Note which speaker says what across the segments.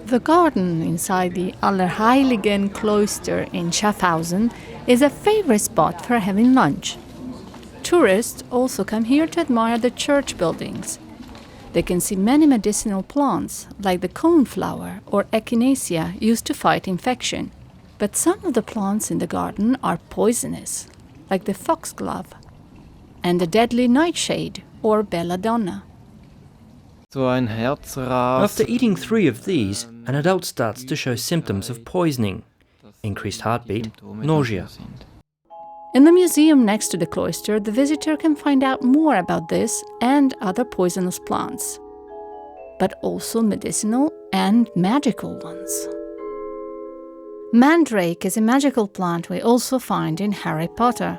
Speaker 1: The garden inside the Allerheiligen cloister in Schaffhausen is a favorite spot for having lunch. Tourists also come here to admire the church buildings. They can see many medicinal plants, like the coneflower or echinacea, used to fight infection. But some of the plants in the garden are poisonous, like the foxglove and the deadly nightshade or belladonna.
Speaker 2: After eating 3 of these, an adult starts to show symptoms of poisoning: increased heartbeat, nausea.
Speaker 1: In the museum next to the cloister, the visitor can find out more about this and other poisonous plants, but also medicinal and magical ones. Mandrake is a magical plant we also find in Harry Potter.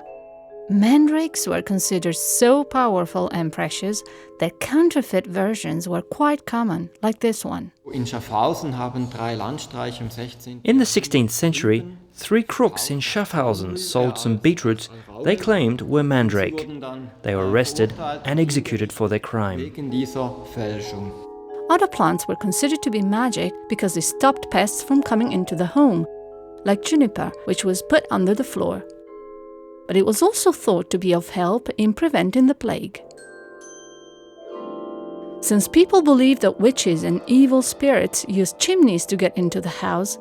Speaker 1: Mandrakes were considered so powerful and precious that counterfeit versions were quite common, like this one.
Speaker 3: In Schaffhausen haben 3 Landstreicher im 16.
Speaker 2: In the 16th century, 3 crooks in Schaffhausen sold some beetroots they claimed were mandrake. They were arrested and executed for their crime.
Speaker 3: Wegen dieser Fälschung.
Speaker 1: Other plants were considered to be magic because they stopped pests from coming into the home, like juniper, which was put under the floor. But it was also thought to be of help in preventing the plague. Since people believed that witches and evil spirits used chimneys to get into the house,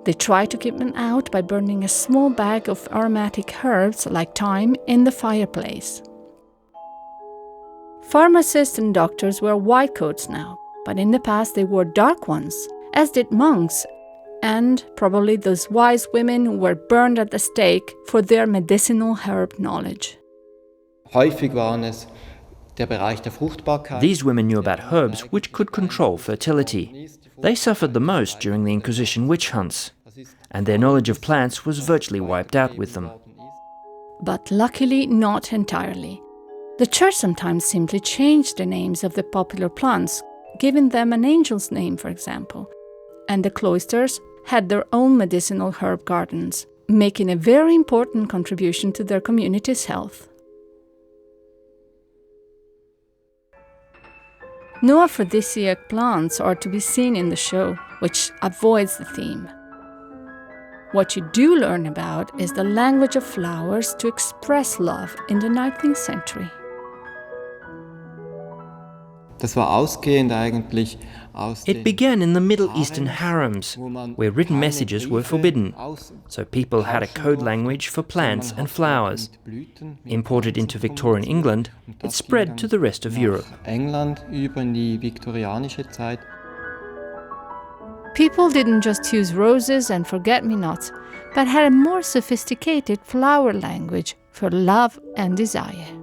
Speaker 1: they tried to keep them out by burning a small bag of aromatic herbs like thyme in the fireplace. Pharmacists and doctors wear white coats now, but in the past they wore dark ones, as did monks, and probably those wise women who were burned at the stake for their medicinal herb knowledge.
Speaker 3: Häufig waren es der Bereich der Fruchtbarkeit.
Speaker 2: These women knew about herbs which could control fertility. They suffered the most during the Inquisition witch hunts, and their knowledge of plants was virtually wiped out with them.
Speaker 1: But luckily not entirely. The church sometimes simply changed the names of the popular plants, giving them an angel's name, for example, and the cloisters had their own medicinal herb gardens, making a very important contribution to their community's health. No aphrodisiac plants are to be seen in the show, which avoids the theme. What you do learn about is the language of flowers to express love in the 19th century.
Speaker 3: Das war ausgehend eigentlich aus
Speaker 2: It began in the Middle Eastern harems, where written messages were forbidden, so people had a code language for plants and flowers. Imported into Victorian England, it spread to the rest of Europe.
Speaker 3: England über in die viktorianische Zeit.
Speaker 1: People didn't just use roses and forget-me-nots, but had a more sophisticated flower language for love and desire.